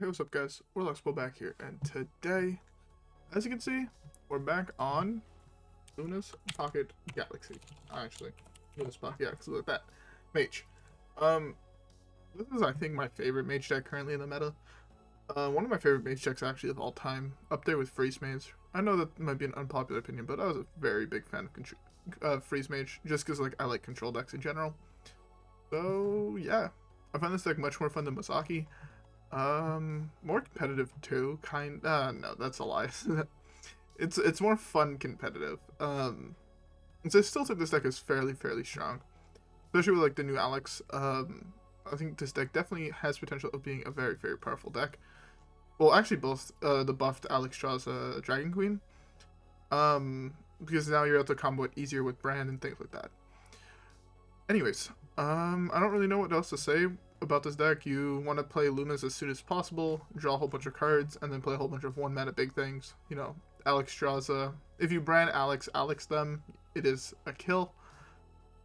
Hey, what's up guys? WhirlXbow back here, and today, as you can see, we're back on Luna's Pocket Galaxy. Actually, Luna's Pocket Galaxy, look at that. Mage. This is, I think, my favorite mage deck currently in the meta. One of my favorite mage decks actually of all time, up there with Freeze Mage. I know that might be an unpopular opinion, but I was a very big fan of Freeze Mage, just because I like control decks in general. So, yeah. I find this deck much more fun than Masaki. More competitive too, no, that's a lie. It's more fun competitive. So I still think this deck is fairly strong. Especially with, the new Alex. I think this deck definitely has potential of being a very powerful deck. Well, actually both, the buffed Alexstrasza Dragonqueen. Because now you're able to combo it easier with Brann and things like that. Anyways, I don't really know what else to say about this deck. You want to play Lunas as soon as possible, draw a whole bunch of cards, and then play a whole bunch of 1-mana big things. You know, Alexstrasza. If you Brann Alex them, it is a kill.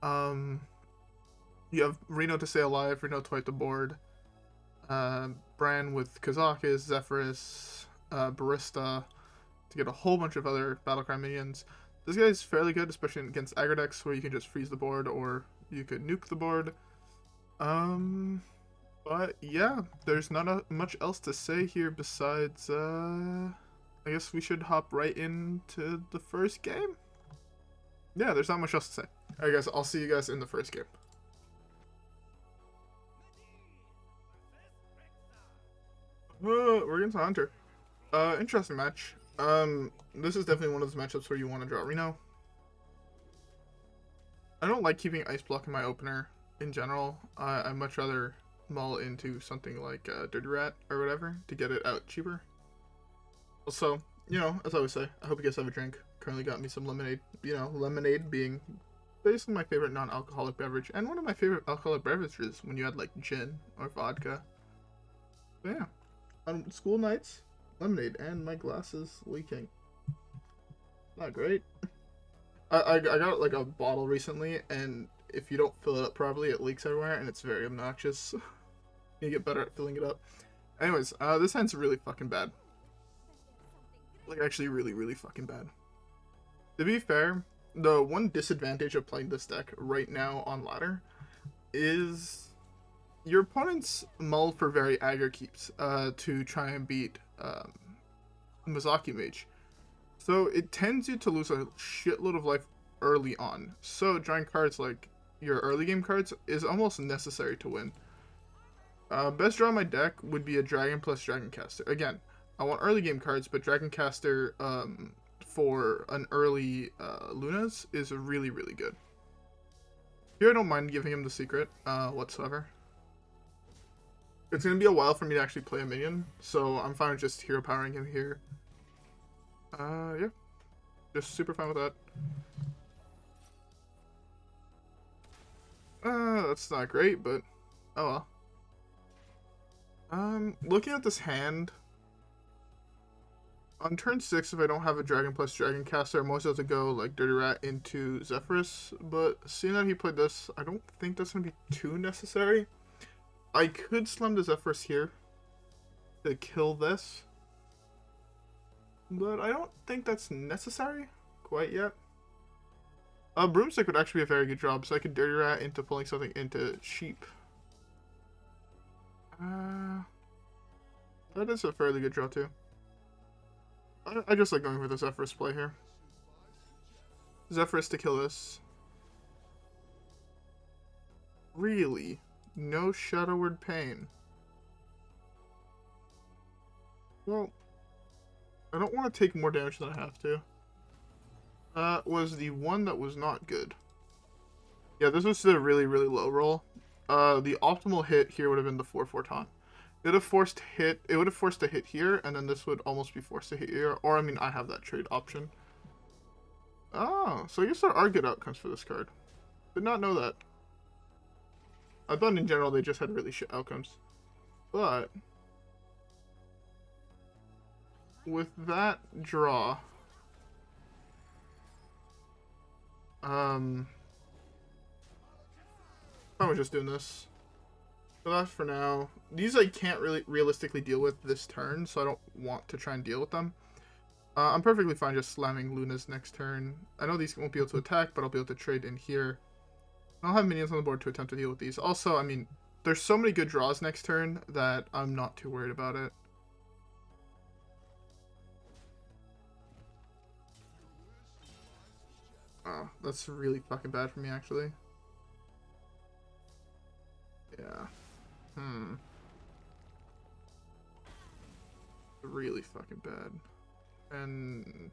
You have Reno to stay alive, Reno to wipe the board. Brann with Kazakus, Zephrys, Barista, to get a whole bunch of other Battlecry minions. This guy's fairly good, especially against aggro decks, where you can just freeze the board, or you could nuke the board. But yeah, there's not much else to say here besides, I guess we should hop right into the first game. Yeah, there's not much else to say. Alright guys, I'll see you guys in the first game. We're against Hunter. Interesting match. This is definitely one of those matchups where you want to draw Reno. I don't like keeping Ice Block in my opener in general. I'd much rather mull into something like Dirty Rat or whatever to get it out cheaper. Also, you know, as I always say, I hope you guys have a drink. Currently got me some lemonade. You know, lemonade being basically my favorite non-alcoholic beverage, and one of my favorite alcoholic beverages when you had like gin or vodka. But yeah, on school nights, lemonade, and my glass is leaking. Not great. I got like a bottle recently, and if you don't fill it up properly, it leaks everywhere, and it's very obnoxious. You get better at filling it up. Anyways, this hand's really fucking bad. Like, actually really fucking bad. To be fair, the one disadvantage of playing this deck right now on ladder is your opponents mull for very aggro keeps to try and beat Masaki Mage. So it tends you to lose a shitload of life early on. So drawing cards like your early game cards is almost necessary to win. Best draw in my deck would be a Dragon plus Dragoncaster. Again, I want early game cards, but Dragoncaster for an early Lunas is really good. Here I don't mind giving him the secret whatsoever. It's going to be a while for me to actually play a minion, so I'm fine with just hero powering him here. Yeah. Just super fine with that. That's not great, but oh well. Looking at this hand, on turn 6, if I don't have a Dragon plus Dragoncaster, I'm always able to go like Dirty Rat into Zephrys, but seeing that he played this, I don't think that's going to be too necessary. I could slam the Zephrys here to kill this, but I don't think that's necessary quite yet. Broomstick would actually be a very good job, so I could Dirty Rat into pulling something into cheap. That is a fairly good draw too. I just like going for the Zephrys play here. Zephrys to kill this. Really? No Shadow Word Pain. Well, I don't want to take more damage than I have to. Was the one that was not good. Yeah, this was a really low roll. The optimal hit here would have been the 4/4 taunt. It would have forced a hit here, and then this would almost be forced to hit here. Or, I mean, I have that trade option. Oh, so I guess there are good outcomes for this card. Did not know that. I thought in general they just had really shit outcomes. But with that draw, I was just doing this. So that's for now. These I can't really realistically deal with this turn, so I don't want to try and deal with them. I'm perfectly fine just slamming Luna's next turn. I know these won't be able to attack, but I'll be able to trade in here. I'll have minions on the board to attempt to deal with these. Also, I mean, there's so many good draws next turn that I'm not too worried about it. Oh, that's really fucking bad for me, actually. Yeah. Really fucking bad. And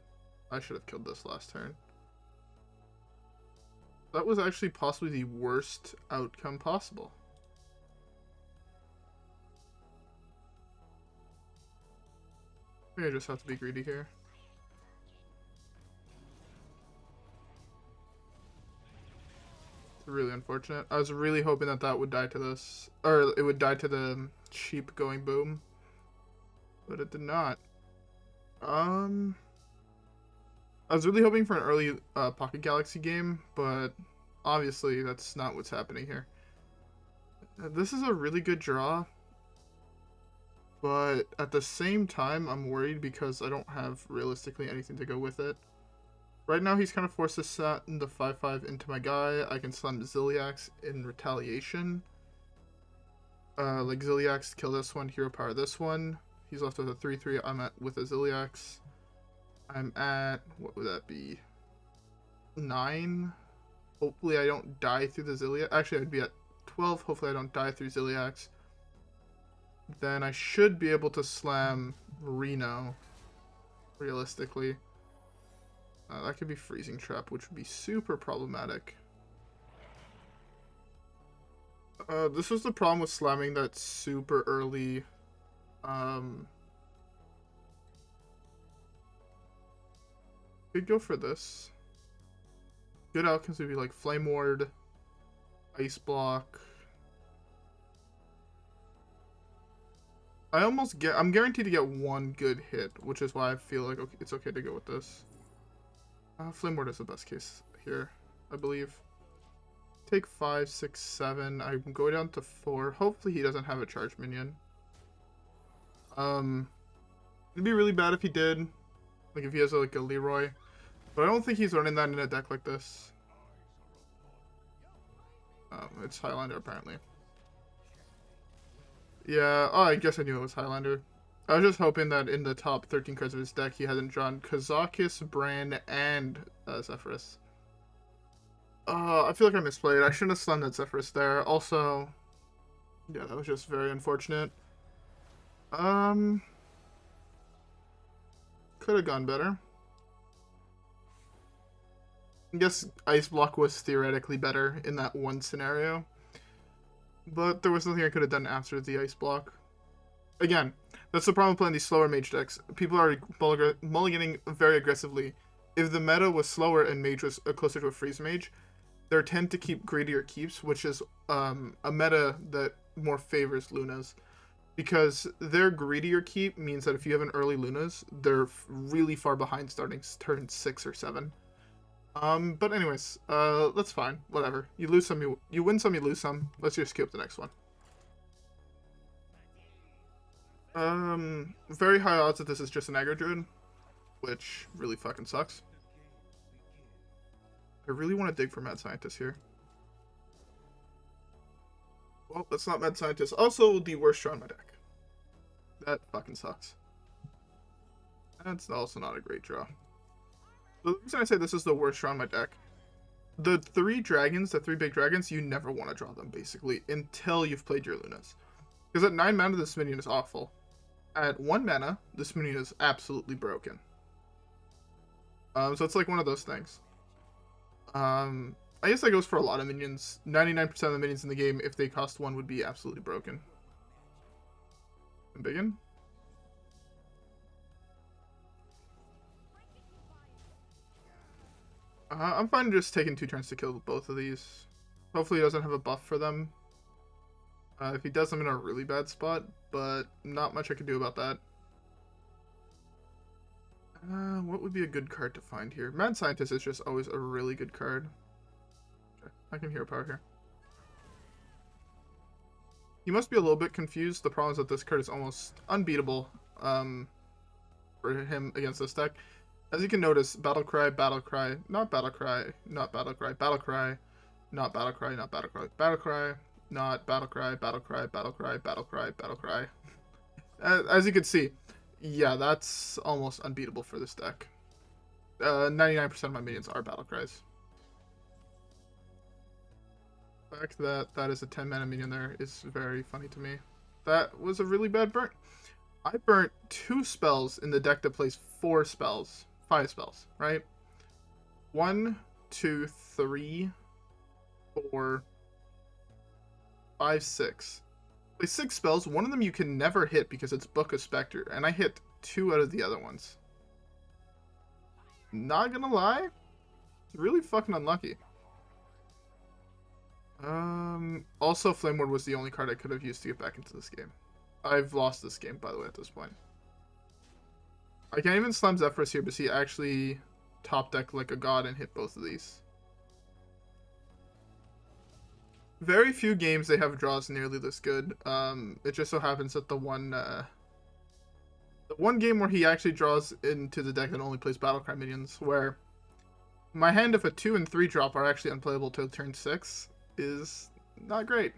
I should have killed this last turn. That was actually possibly the worst outcome possible. I think I just have to be greedy here. It's really unfortunate. I was really hoping that that would die to this. Or it would die to the sheep going boom. But it did not. I was really hoping for an early Pocket Galaxy game, but obviously that's not what's happening here. This is a really good draw, but at the same time I'm worried because I don't have realistically anything to go with it. Right now he's kind of forced to send the 5/5 into my guy. I can slam Zilliax in retaliation. Like Zilliax, kill this one, hero power this one. He's left with a 3/3. I'm at with a Zilliax. I'm at, what would that be? 9. Hopefully I don't die through the Zilliax. Actually, I'd be at 12. Hopefully I don't die through Zilliax. Then I should be able to slam Reno, realistically. That could be Freezing Trap, which would be super problematic. This was the problem with slamming that super early. Could go for this. Good outcomes would be like Flame Ward, Ice Block. I'm guaranteed to get one good hit, which is why I feel like it's okay to go with this. Flame Ward is the best case here, I believe. Take 5, 6, 7. I go down to 4. Hopefully he doesn't have a charge minion. It'd be really bad if he did. Like if he has like a Leroy. But I don't think he's running that in a deck like this. It's Highlander apparently. Yeah, oh, I guess I knew it was Highlander. I was just hoping that in the top 13 cards of his deck he hadn't drawn Kazakus, Brann, and Zephrys. I feel like I misplayed. I shouldn't have slammed that Zephrys there. Also, yeah, that was just very unfortunate. Could have gone better. I guess Ice Block was theoretically better in that one scenario. But there was nothing I could have done after the Ice Block. Again, that's the problem playing these slower mage decks. People are mulliganing very aggressively. If the meta was slower and mage was closer to a freeze mage, they tend to keep greedier keeps, which is a meta that more favors Lunas. Because their greedier keep means that if you have an early Lunas, they're really far behind starting turn 6 or 7. But anyways, that's fine. Whatever. You lose some, you win some, you lose some. Let's just skip the next one. Very high odds that this is just an aggro druid, which really fucking sucks. I really want to dig for Mad Scientist here. Well, that's not Mad Scientist. Also, the worst draw in my deck. That fucking sucks. That's also not a great draw. The reason I say this is the worst draw in my deck, the 3 dragons, the 3 big dragons, you never want to draw them, basically, until you've played your Lunas. Because at 9 mana, this minion is awful. At 1 mana, this minion is absolutely broken. So it's like one of those things. I guess that goes for a lot of minions. 99% of the minions in the game, if they cost 1, would be absolutely broken. Biggin? I'm fine just taking 2 turns to kill both of these. Hopefully he doesn't have a buff for them. If he does, I'm in a really bad spot, but not much I can do about that. What would be a good card to find here? Mad Scientist is just always a really good card. Okay, I can hero power here. He must be a little bit confused. The problem is that this card is almost unbeatable for him against this deck. As you can notice, Battlecry, Battlecry, not Battlecry, not Battlecry, Battlecry, not Battlecry, not Battlecry, Battlecry, not Battlecry, Battlecry, Battlecry, Battlecry, Battlecry. As you can see, yeah, that's almost unbeatable for this deck. 99% of my minions are Battlecries. The fact that that is a 10 mana minion there is very funny to me. That was a really bad burn. I burnt 2 spells in the deck that plays 4 spells. 5 spells, right? 1, 2, 3, 4, 5, 6. Play 6 spells. One of them you can never hit because it's Book of Spectre, and I hit 2 out of the other ones. Not gonna lie, it's really fucking unlucky. Also, Flame Ward was the only card I could have used to get back into this game. I've lost this game, by the way, at this point. I can't even slam Zephrys here, but he actually top deck like a god and hit both of these. Very few games they have draws nearly this good. It just so happens that the one game where he actually draws into the deck and only plays Battlecry minions, where my hand of a 2 and 3 drop are actually unplayable till turn 6, is not great.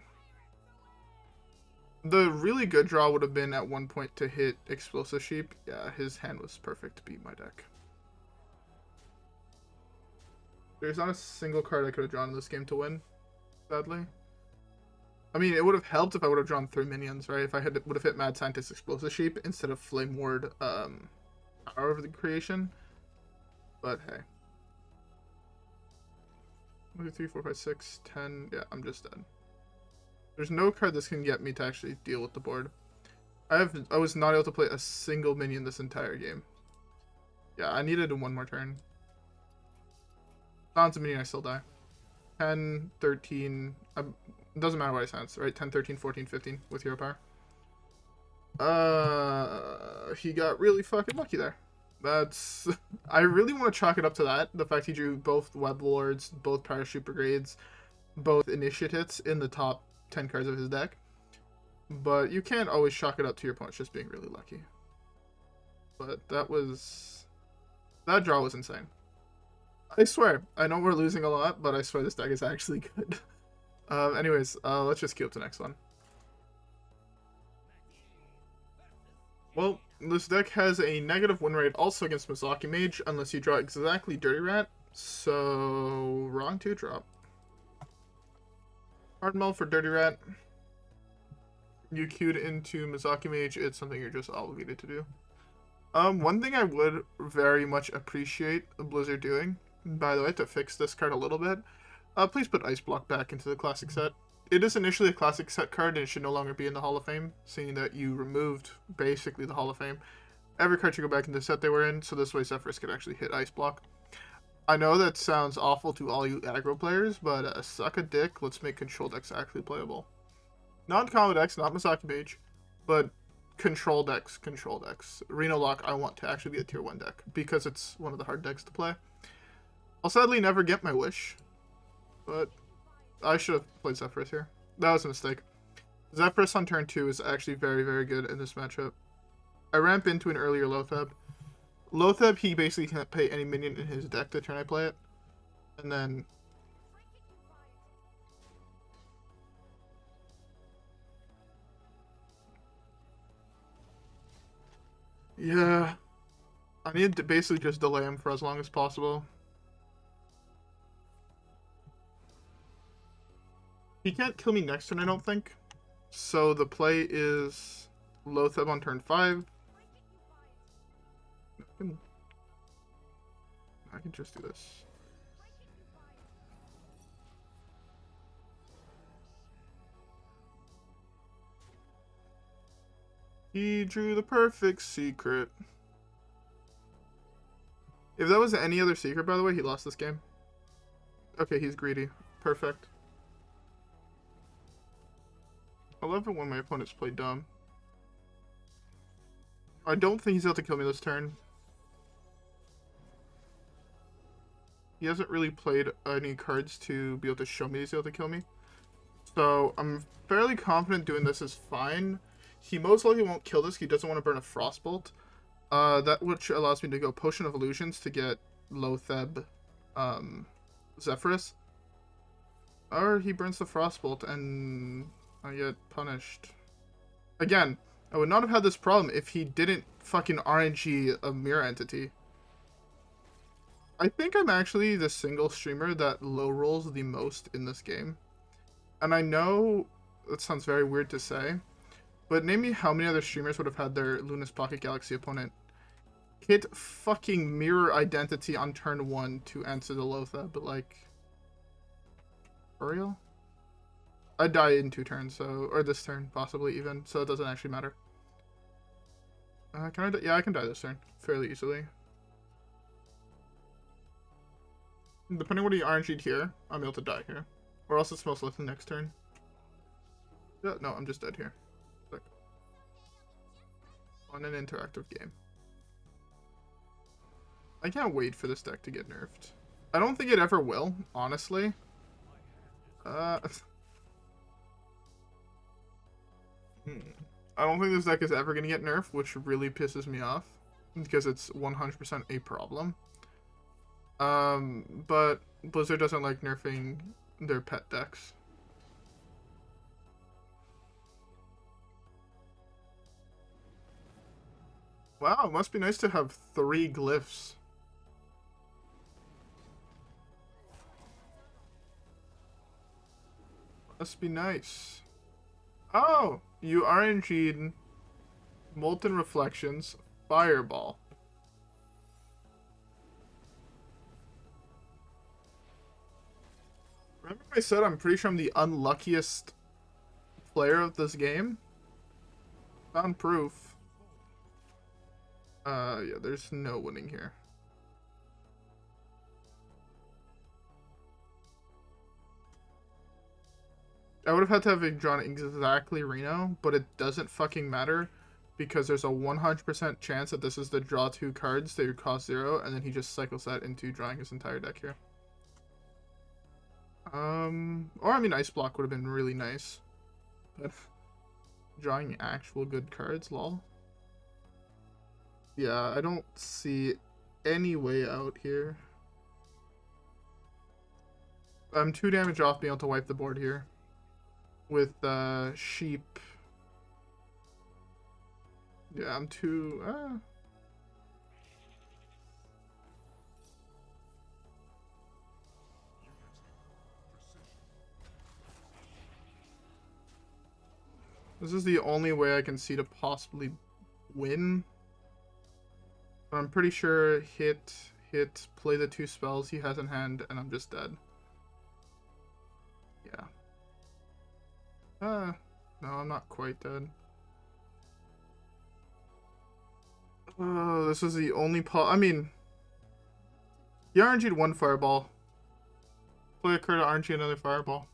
The really good draw would have been at one point to hit Explosive Sheep. Yeah, his hand was perfect to beat my deck. There's not a single card I could have drawn in this game to win, sadly. I mean, it would have helped if I would have drawn 3 minions, right? If I would have hit Mad Scientist Explosive Sheep instead of Flame Ward Power of the Creation. But hey. 1, 2, 3, 4, 5, 6, 10. Yeah, I'm just dead. There's no card that's going to get me to actually deal with the board. I was not able to play a single minion this entire game. Yeah, I needed 1 more turn. Silence a minion, I still die. 10, 13. It doesn't matter what I silence, right? 10, 13, 14, 15 with hero power. He got really fucking lucky there. That's... I really want to chalk it up to that. The fact he drew both Web Lords, both Parachute Brigades, both Initiates in the top 10 cards of his deck. But you can't always chalk it up to your opponent just being really lucky. But that draw was insane. I swear, I know we're losing a lot, but I swear this deck is actually good. Anyways, let's just queue up the next one. Well, this deck has a negative win rate also against LPG Mage, unless you draw exactly Dirty Rat. So, wrong 2 drop. Hard Mull for Dirty Rat. You queued into LPG Mage, it's something you're just obligated to do. One thing I would very much appreciate Blizzard doing, by the way, to fix this card a little bit, please put Ice Block back into the Classic set. It is initially a Classic set card and it should no longer be in the Hall of Fame, seeing that you removed basically the Hall of Fame. Every card should go back into the set they were in, so this way Zephrys could actually hit Ice Block. I know that sounds awful to all you aggro players, but suck a dick, let's make control decks actually playable. Not combo decks, not LPG Mage, but control decks. Reno Lock, I want to actually be a tier 1 deck, because it's one of the hard decks to play. I'll sadly never get my wish, but I should have played Zephrys here. That was a mistake. Zephrys on turn 2 is actually very, very good in this matchup. I ramp into an earlier Loatheb. Loatheb, he basically can't pay any minion in his deck the turn I play it. And then... yeah. I need to basically just delay him for as long as possible. He can't kill me next turn, I don't think. So the play is Loatheb on turn 5. I can just do this. He drew the perfect secret. If that was any other secret, by the way, he lost this game. Okay, he's greedy. Perfect. I love it when my opponents play dumb. I don't think he's able to kill me this turn. He hasn't really played any cards to be able to show me he's able to kill me. So I'm fairly confident doing this is fine. He most likely won't kill this. He doesn't want to burn a Frostbolt. That which allows me to go Potion of Illusions to get Loatheb, Zephrys. Or he burns the Frostbolt and I get punished. Again, I would not have had this problem if he didn't fucking RNG a mirror entity. I think I'm actually the single streamer that low rolls the most in this game. And I know that sounds very weird to say, but name me how many other streamers would have had their Luna's Pocket Galaxy opponent hit fucking mirror identity on turn 1 to answer the Loatheb, but like... For real? I die in 2 turns, so... Or this turn, possibly even, so it doesn't actually matter. Can I die? Yeah, I can die this turn, fairly easily. Depending on what he RNG'd here, I'm able to die here. Or else it's most likely next turn. Yeah, no, I'm just dead here. Like, on an interactive game. I can't wait for this deck to get nerfed. I don't think it ever will, honestly. I don't think this deck is ever going to get nerfed, which really pisses me off. Because it's 100% a problem. But Blizzard doesn't like nerfing their pet decks. Wow, it must be nice to have 3 glyphs. Must be nice. Oh, you RNG'd Molten Reflections, Fireball. Remember I said I'm pretty sure I'm the unluckiest player of this game? Found proof. Yeah, there's no winning here. I would have had to have drawn exactly Reno, but it doesn't fucking matter because there's a 100% chance that this is the draw 2 cards that would cost 0, and then he just cycles that into drawing his entire deck here. Or I mean, Ice Block would have been really nice. But drawing actual good cards, lol. Yeah, I don't see any way out here. I'm 2 damage off being able to wipe the board here. With, Sheep. Yeah, I'm 2, This is the only way I can see to possibly win. But I'm pretty sure hit, play the 2 spells he has in hand, and I'm just dead. Yeah. No, I'm not quite dead. Oh, this is the only I mean, he RNG'd 1 fireball. Play a card to RNG another fireball.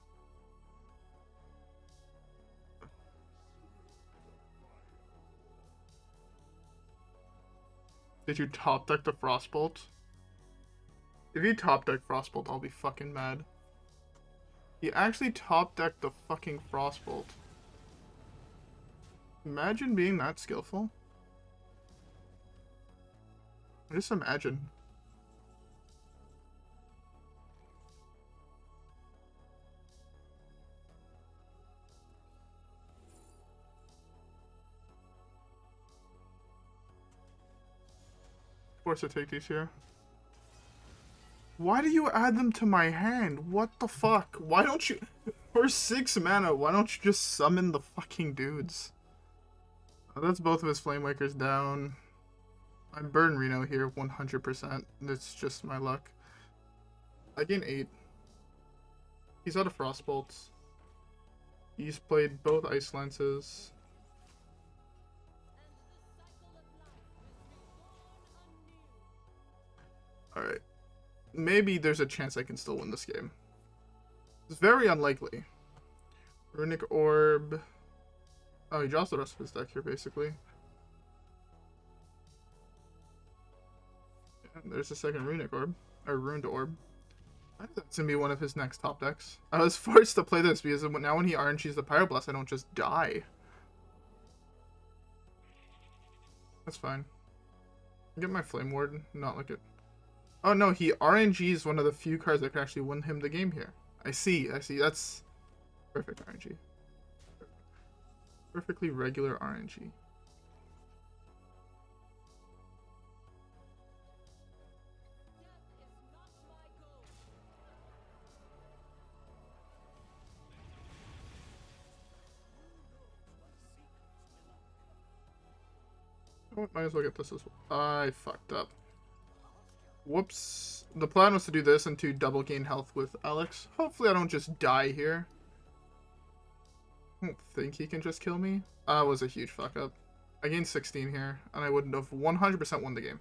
Did you top deck the Frostbolt? If you top deck Frostbolt, I'll be fucking mad. He actually top decked the fucking Frostbolt. Imagine being that skillful. Just imagine. Force to take these here. Why do you add them to my hand? What the fuck? Why don't you... For 6 mana, why don't you just summon the fucking dudes? Oh, that's both of his Flamewakers down. I burn Reno here 100%. It's just my luck. I gain 8. He's out of Frostbolts. He's played both Ice Lances. Alright. Maybe there's a chance I can still win this game. It's very unlikely. Runic Orb. Oh, he draws the rest of his deck here, basically. And there's a second Runic Orb. Or Ruined Orb. I think that's gonna be one of his next top decks. I was forced to play this because now when he RNGs the Pyroblast, I don't just die. That's fine. Get my Flame Ward, not like it. Oh no, he RNGs one of the few cards that can actually win him the game here. I see. That's perfect RNG. Perfectly regular RNG. Oh, might as well get this as well. I fucked up. Whoops. The plan was to do this and to double gain health with Alex. Hopefully I don't just die here. I don't think he can just kill me. That was a huge fuck up. I gained 16 here, and I wouldn't have 100% won the game.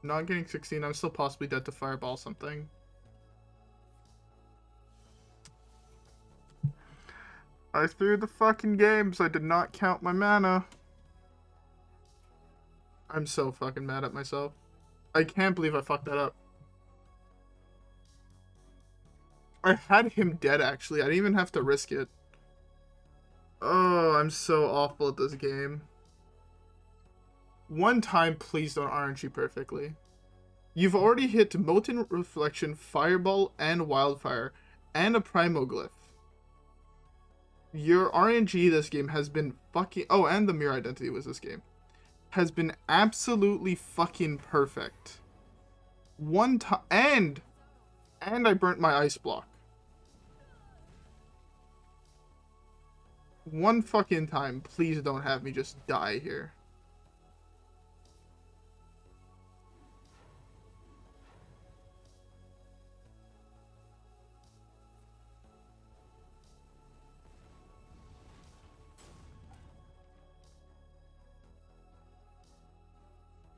Not getting 16, I'm still possibly dead to Fireball something. I threw the fucking games. I did not count my mana. I'm so fucking mad at myself. I can't believe I fucked that up. I had him dead, actually. I didn't even have to risk it. Oh, I'm so awful at this game. One time, please don't RNG perfectly. You've already hit Molten Reflection, Fireball, and Wildfire, and a Primoglyph. Your RNG this game has been fucking... Oh, and the Mirror Identity was this game. Has been absolutely fucking perfect. One time... And I burnt my Ice Block. One fucking time, please don't have me just die here.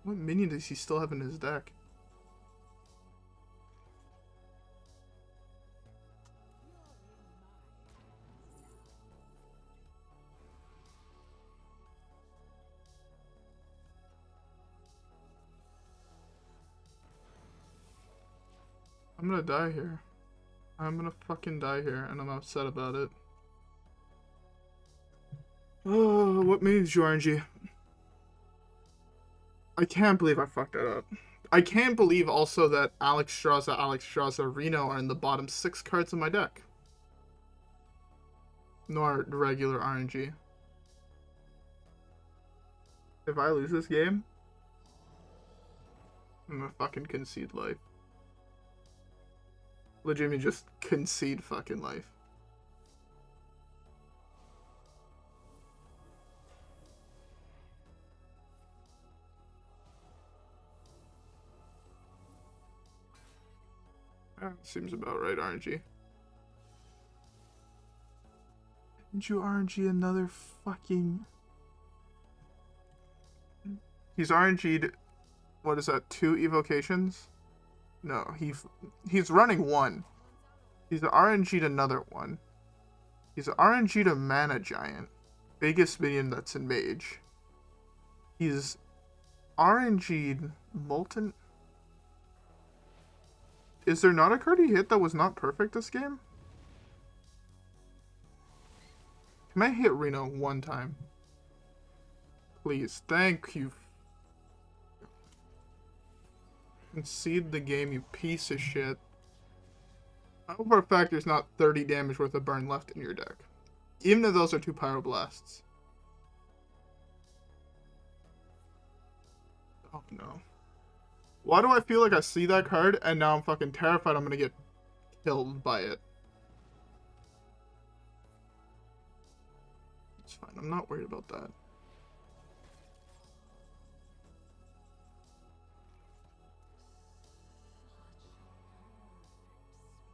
What minion does he still have in his deck? I'm gonna die here. I'm gonna fucking die here, and I'm upset about it. Oh, what means you RNG? I can't believe I fucked that up. I can't believe also that Alexstrasza, Reno are in the bottom 6 cards of my deck. Nor regular RNG. If I lose this game, I'm gonna fucking concede life. Legitimately just concede fucking life. Seems about right, RNG. Didn't you RNG another fucking... He's RNG'd, what is that, 2 evocations? No, he's running 1. He's RNG'd another one. He's RNG'd a Mana Giant. Biggest minion that's in Mage. He's RNG'd Molten... Is there not a card he hit that was not perfect this game? Can I hit Reno one time? Please, thank you. Concede the game, you piece of shit. I hope for a fact there's not 30 damage worth of burn left in your deck. Even if those are 2 Pyroblasts. Oh no. Why do I feel like I see that card and now I'm fucking terrified I'm gonna get killed by it? It's fine, I'm not worried about that.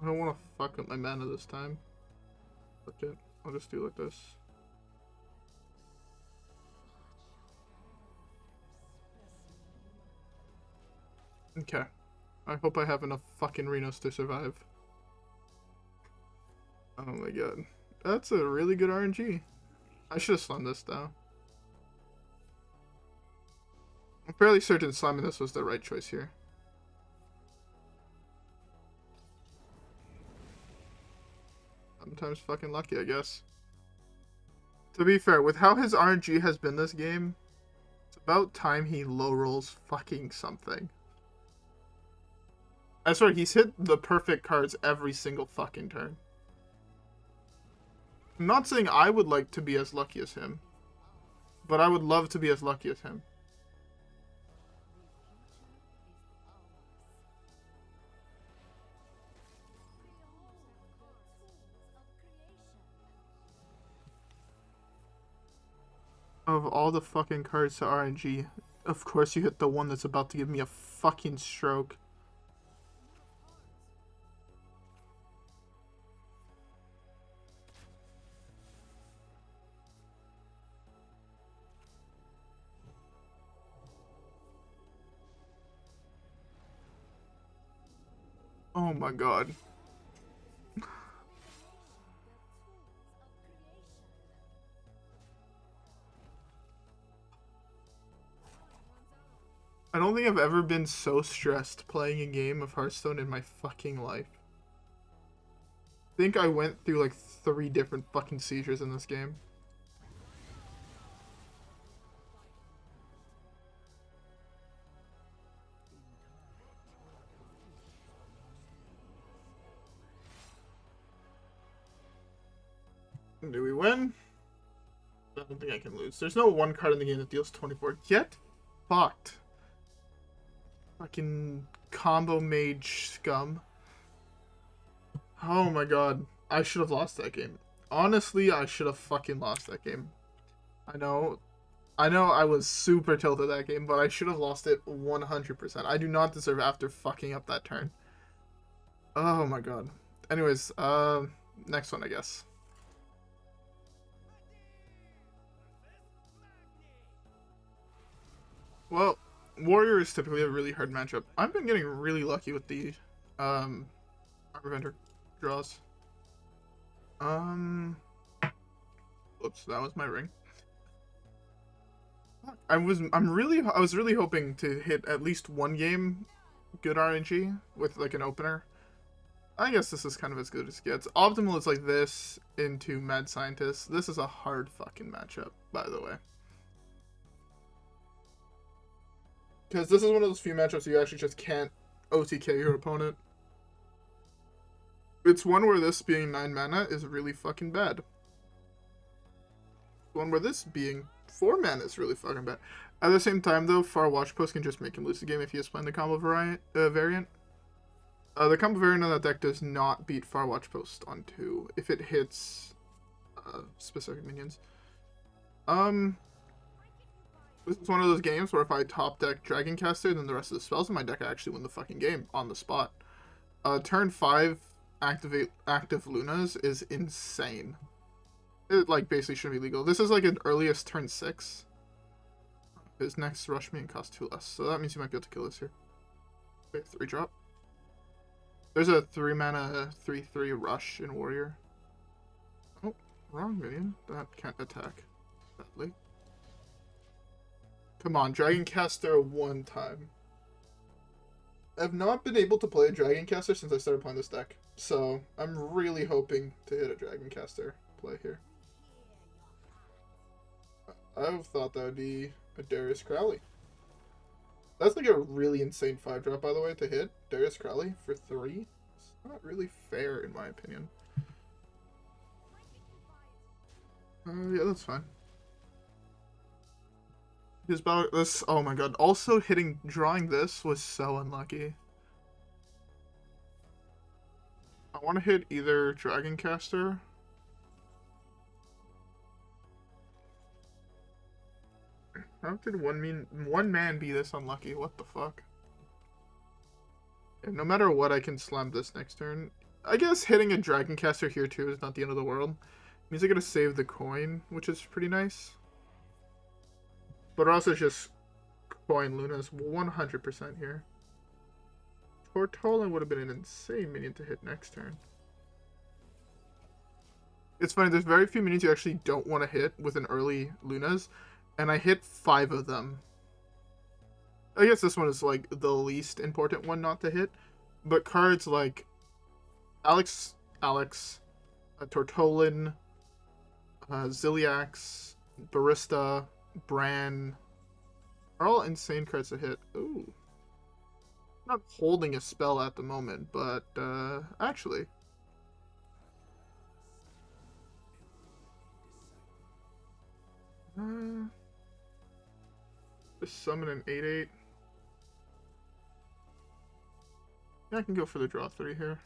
I don't want to fuck up my mana this time. Fuck it, I'll just do like this. Okay. I hope I have enough fucking Renos to survive. Oh my god. That's a really good RNG. I should have slung this though. I'm fairly certain slamming this was the right choice here. Sometimes fucking lucky, I guess. To be fair, with how his RNG has been this game, it's about time he low rolls fucking something. I swear, he's hit the perfect cards every single fucking turn. I'm not saying I would like to be as lucky as him, but I would love to be as lucky as him. Of all the fucking cards to RNG, of course you hit the one that's about to give me a fucking stroke. Oh my god. I don't think I've ever been so stressed playing a game of Hearthstone in my fucking life. I think I went through like 3 different fucking seizures in this game. Do we win? I don't think I can lose. There's no one card in the game that deals 24. Get fucked. Fucking combo mage scum. Oh my god. I should have lost that game. Honestly, I should have fucking lost that game. I know I was super tilted that game, but I should have lost it 100%. I do not deserve after fucking up that turn. Oh my god. Anyways, next one, I guess. Well, Warrior is typically a really hard matchup. I've been getting really lucky with the Armor Vendor draws. Oops, that was my ring. I was really hoping to hit at least one game good RNG with like an opener. I guess this is kind of as good as it gets. Optimal is like this into Mad Scientist. This is a hard fucking matchup, by the way. Because this is one of those few matchups you actually just can't OTK your opponent. It's one where this being 9 mana is really fucking bad. One where this being 4 mana is really fucking bad. At the same time, though, Far Watch Post can just make him lose the game if he is playing the combo variant. The combo variant on that deck does not beat Far Watch Post on 2 if it hits specific minions. This is one of those games where if I top deck Dragoncaster, then the rest of the spells in my deck I actually win the fucking game on the spot. Turn 5 active Lunas is insane. It like basically shouldn't be legal. This is like an earliest turn 6. His next rush me and cost 2 less, so that means you might be able to kill this here. Okay, 3 drop. There's a 3 mana 3/3 rush in Warrior. Oh, wrong minion. That can't attack. Sadly. Come on, Dragoncaster one time. I've not been able to play a Dragoncaster since I started playing this deck, so I'm really hoping to hit a Dragoncaster play here. I thought that would be a Darius Crowley. That's like a really insane 5-drop, by the way, to hit Darius Crowley for 3. It's not really fair, in my opinion. Yeah, that's fine. His battle, this, oh my god, also drawing this was so unlucky. I want to hit either Dragoncaster. How did one man be this unlucky? What the fuck? Yeah, no matter what, I can slam this next turn. I guess hitting a Dragoncaster here too is not the end of the world. It means I gotta save the coin, which is pretty nice. But also just coin Luna's 100% here. Tortollan would have been an insane minion to hit next turn. It's funny, there's very few minions you actually don't want to hit with an early Luna's, and I hit 5 of them. I guess this one is like the least important one not to hit, but cards like Alex, Tortollan, Zilliax, Barista, Brann are all insane cards to hit. Ooh. Not holding a spell at the moment, but actually. Just summon an 8/8. Yeah, I can go for the draw 3 here.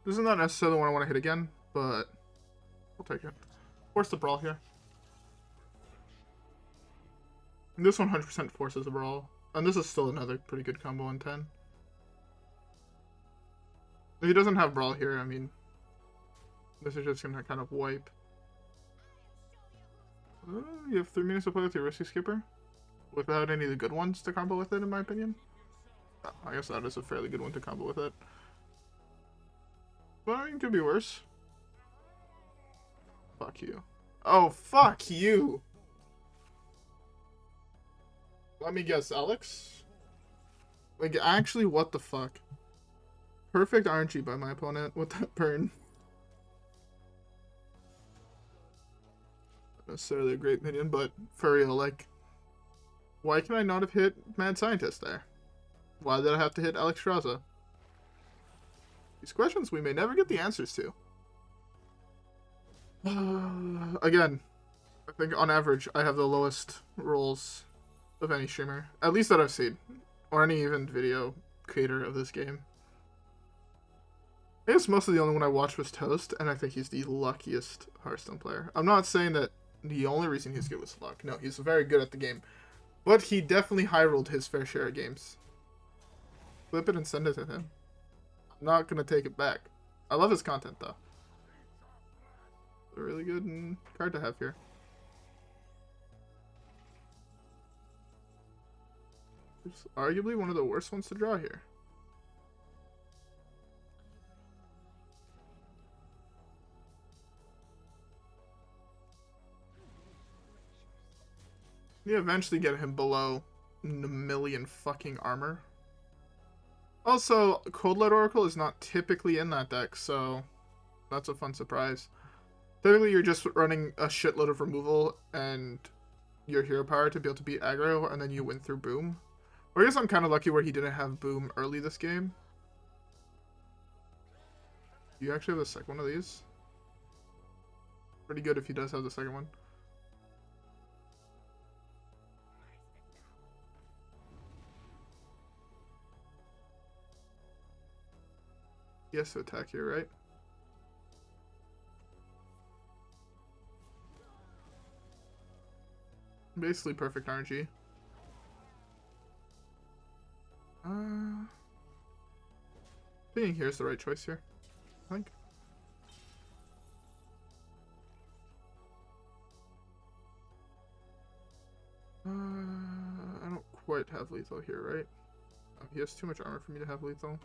This is not necessarily one I want to hit again, but I'll take it. Force the brawl here. And this 100% forces the brawl. And this is still another pretty good combo in 10. If he doesn't have brawl here, I mean, this is just going to kind of wipe. You have 3 minutes to play with your Risky Skipper? Without any of the good ones to combo with it, in my opinion. I guess that is a fairly good one to combo with it. But I mean, it could be worse. Fuck you. Oh, fuck you! Let me guess, Alex? Like, actually, what the fuck? Perfect RNG by my opponent with that burn. Not necessarily a great minion, but for real, like, why can I not have hit Mad Scientist there? Why did I have to hit Alexstrasza? These questions we may never get the answers to. Again, I think on average I have the lowest rolls of any streamer, at least that I've seen, or any even video creator of this game. I guess most of the only one I watched was Toast, and I think he's the luckiest Hearthstone player. I'm not saying that the only reason he's good was luck. No, he's very good at the game. But he definitely high-rolled his fair share of games. Flip it and send it to him. I'm not going to take it back. I love his content, though. A really good card to have here. It's arguably one of the worst ones to draw here. You eventually get him below a million fucking armor. Also, Cold Light Oracle is not typically in that deck, so that's a fun surprise. Typically, you're just running a shitload of removal and your hero power to be able to beat aggro, and then you win through Boom. Or I guess I'm kind of lucky where he didn't have Boom early this game. Do you actually have the second one of these? Pretty good if he does have the second one. He has to attack here, right? Basically perfect RNG. Thinking here's the right choice here, I think. I don't quite have lethal here, right? Oh, he has too much armor for me to have lethal.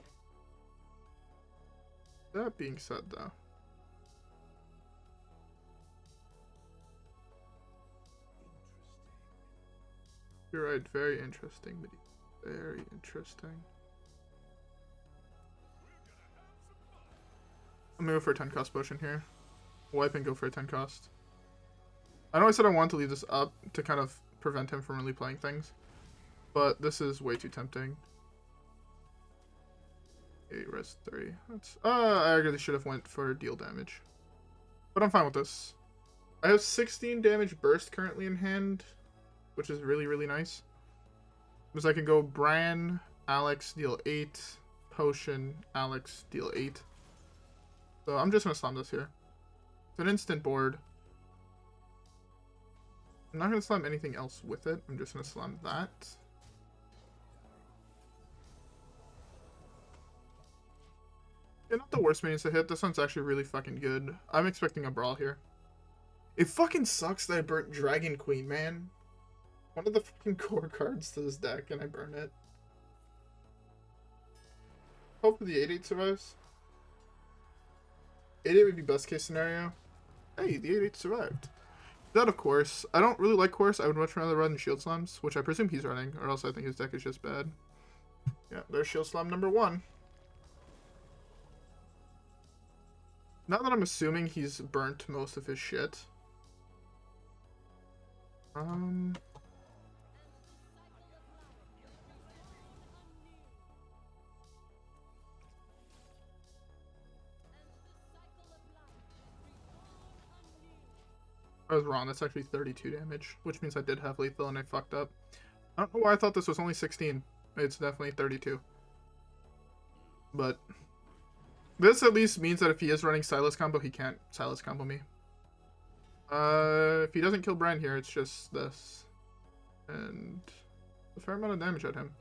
That being said, though, you're right, very interesting, very interesting. I'm gonna go for a 10 cost potion here. Wipe and go for a 10 cost. I know I said I wanted to leave this up to kind of prevent him from really playing things, but this is way too tempting. 8 res 3. That's I really should have went for deal damage. But I'm fine with this. I have 16 damage burst currently in hand, which is really, really nice. Because I can go Brann, Alex, deal 8, Potion, Alex, deal 8. So I'm just gonna slam this here. It's an instant board. I'm not gonna slam anything else with it. I'm just gonna slam that. Yeah, not the worst minions to hit. This one's actually really fucking good. I'm expecting a brawl here. It fucking sucks that I burnt Dragonqueen, man. One of the fucking core cards to this deck, and I burn it. Hopefully the 8-8 survives. 8-8 would be best case scenario. Hey, the 8-8 survived. That, of course. I don't really like course. I would much rather run Shield Slams, which I presume he's running, or else I think his deck is just bad. Yeah, there's Shield Slam number 1. Now that I'm assuming he's burnt most of his shit. I was wrong. That's actually 32 damage, which means I did have lethal and I fucked up. I don't know why I thought this was only 16. It's definitely 32. But this at least means that if he is running Silas combo, he can't Silas combo me. If he doesn't kill Brann here, it's just this. And a fair amount of damage at him.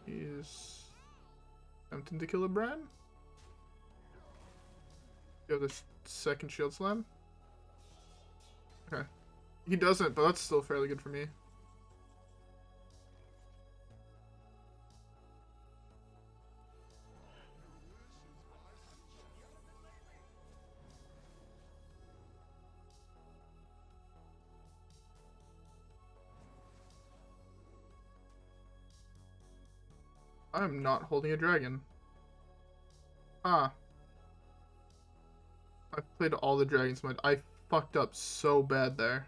He's attempting to kill a Brann. You have this second Shield Slam. Okay. He doesn't, but that's still fairly good for me. I'm not holding a dragon. Ah. I played all the dragons mode. I fucked up so bad there.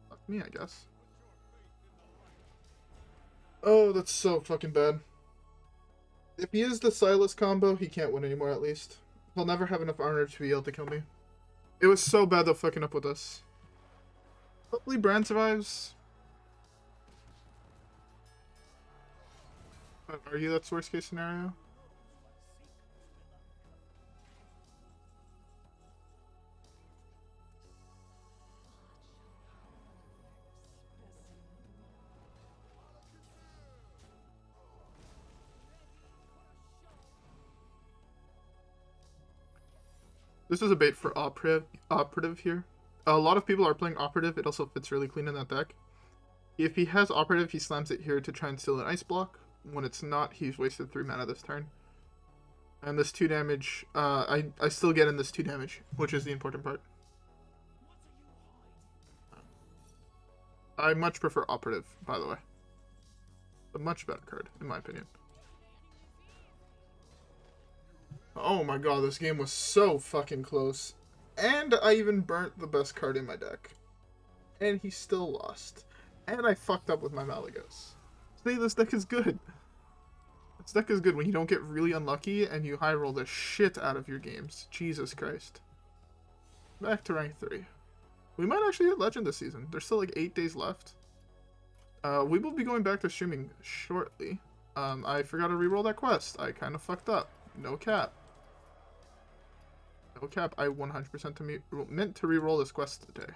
Fuck me, I guess. Oh, that's so fucking bad. If he is the Silas combo, he can't win anymore at least. He'll never have enough armor to be able to kill me. It was so bad though fucking up with us. Hopefully Brann survives. Are you that's worst case scenario? This is a bait for operative here. A lot of people are playing operative. It also fits really clean in that deck. If he has operative, he slams it here to try and steal an ice block. When it's not, he's wasted 3 mana this turn. And this 2 damage, I still get in this 2 damage, which is the important part. I much prefer operative, by the way. A much better card, in my opinion. Oh my god, this game was so fucking close. And I even burnt the best card in my deck. And he still lost. And I fucked up with my Malygos. See, this deck is good. This deck is good when you don't get really unlucky and you high roll the shit out of your games. Jesus Christ. Back to rank 3. We might actually hit Legend this season. There's still like 8 days left. We will be going back to streaming shortly. I forgot to reroll that quest. I kind of fucked up. No cap. No cap. I 100% meant to reroll this quest today.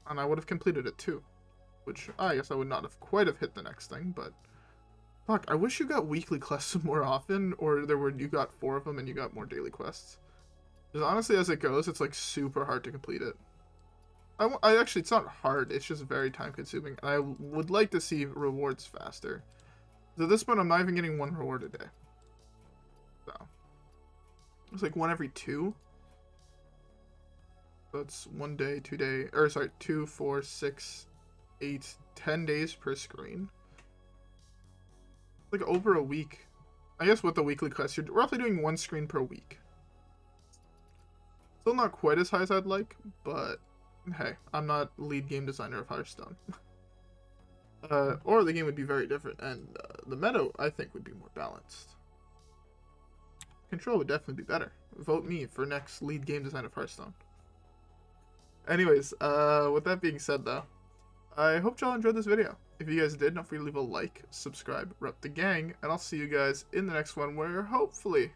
And I would have completed it too. Which, I guess I would not have quite have hit the next thing, but... Fuck, I wish you got weekly quests more often, or you got 4 of them and you got more daily quests. Because honestly, as it goes, it's like super hard to complete it. Actually, it's not hard, it's just very time consuming, and I would like to see rewards faster. So at this point, I'm not even getting 1 reward a day. So. It's like 1 every 2. So it's 1 day, 2 day, or sorry, 2, 4, 6, 8, 10 days per screen. Like over a week. I guess with the weekly quest, you're roughly doing 1 screen per week. Still not quite as high as I'd like, but hey, I'm not lead game designer of Hearthstone. Or the game would be very different, and the meta, I think, would be more balanced. Control would definitely be better. Vote me for next lead game design of Hearthstone. Anyways, with that being said though, I hope y'all enjoyed this video. If you guys did, don't forget to leave a like, subscribe, rep the gang, and I'll see you guys in the next one where hopefully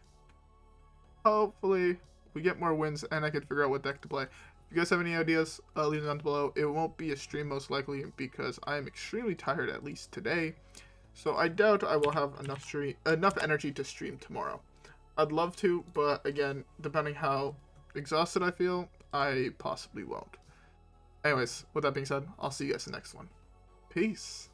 we get more wins and I can figure out what deck to play. If you guys have any ideas, leave them down below. It won't be a stream most likely because I am extremely tired, at least today. So I doubt I will have enough energy to stream tomorrow. I'd love to, but again, depending how exhausted I feel, I possibly won't. Anyways, with that being said, I'll see you guys in the next one. Peace.